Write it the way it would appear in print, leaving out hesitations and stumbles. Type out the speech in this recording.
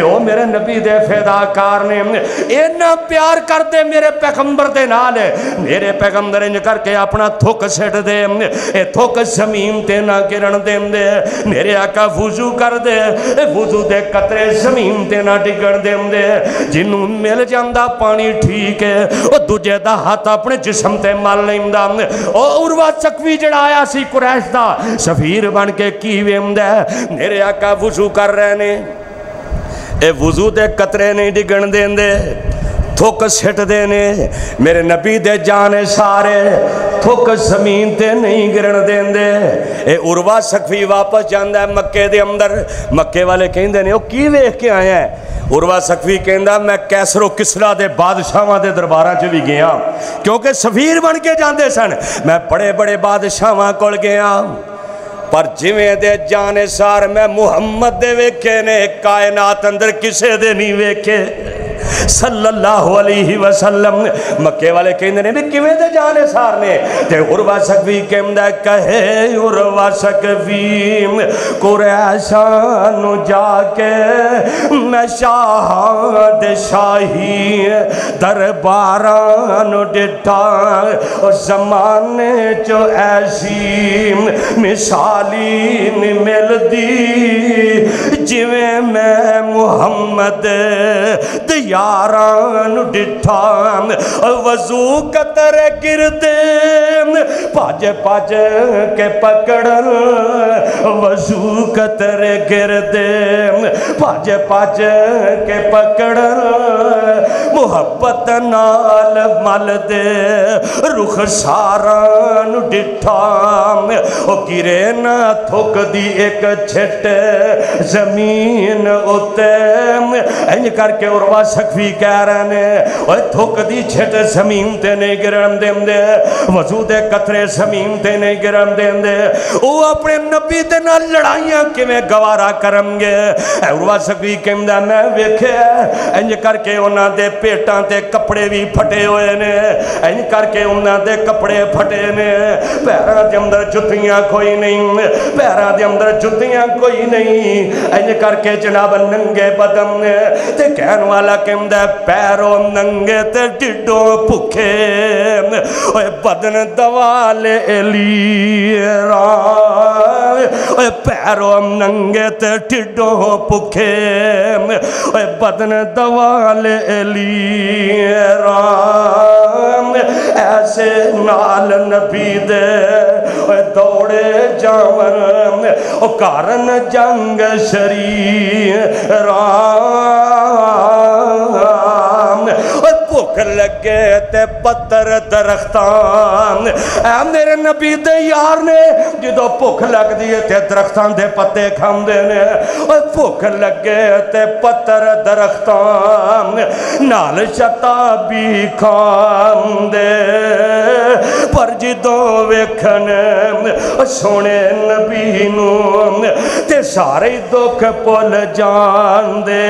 او میرے نبی دے فداکار نے اینا پیار کر دے میرے پیغمبر دے نال میرے پیغمبر انج کر کے اپنا تھوک سٹ دے اے تھوک زمین تے نہ گرن دے میرے آقا وضو کر دے وضو دے قطرے زمین تے نہ ڈگن دے جنوں مل جاندا پانی ٹھیک ہے او دوجے دا ہاتھ اپنے جسم تے مل لیندا او عروہ ثقفی جڑا آیا سی قریش دا سفیر بن کے کی ویندا میرے آقا وضو کر رہے نے اے وضو دے قطرے نہیں ڈگن دیندے تھوک سٹ دینے میرے نبی دے جانے سارے تھوک زمین تے نہیں گرن دیندے اے عروہ ثقفی واپس جاندہ ہے مکے دے اندر مکے والے کہیں دینے او کی ویکھ کے آئے ہیں عروہ ثقفی کہندہ میں کیسر و کسرا دے بادشاہاں دے درباراں چ بھی گیا کیونکہ سفیر بن کے جاندے سن میں بڑے بڑے بادشاہاں کول گیا پر جویں دے جانے سار میں محمد دے ویکھے نے کائنات اندر کسے دے نہیں ویکھے صلی اللہ علیہ وسلم مکے والے کہندے نے بھی کیویں دے جانے سار نے تے عروہ ثقفی کہندا کہے عروہ ثقفی قریشاں نو جا کے میں شاہ دے شاہی درباراں نو ڈٹھا او زمانے چو ایسی مثالی نہیں ملدی جویں میں محمد یاران ڈٹھا وضو قطر گردے پاج پاج کے پکڑن وضو قطر گردے پاج پاج کے پکڑن محبت نال مل دے رخ ساران ڈٹھا او گرے نہ تھوک دی ایک چھٹ زمین اتے انج کر کے عروہ ثقفی کہہ رہے ہیں اوہ تھوک دی چھٹ زمین تے نہیں گرن دیں دے وضو دے قطرے زمین تے نہیں گرن دیں دے او اپنے نبی دے نہ لڑائیاں کی میں گوارا کرم گے عروہ ثقفی کہندہ میں ویکھے انج کر کے انہاں دے پیٹاں تے کپڑے بھی پھٹے ہوئے نے انج کر کے انہاں دے کپڑے پھٹے نے پیراں دے اندر جتیاں کوئی نہیں پیراں دے اندر جتیاں کوئی نہیں انج کر کے جناب ننگے بدن نے تے کہن والا کہندہ پیروں ننگے تے ڈڈوں پکھے اوہ بدن دوال علی اوہ پیروں ننگے تے ڈڈوں پکھے اوہ بدن دوال علی ایسے نال نبی دے اوہ دوڑے جاور او کارن جنگ شری بھوک لگے تے پتر درختان اے میرے نبی دے یار نے جدو بھوک لگ دیئے تے درختان دے پتے کھام دینے بھوک لگے تے پتر درختان نال شتابی کھام دے پر جدو ویکھن سونے نبی نو تے سارے دکھ پل جان دے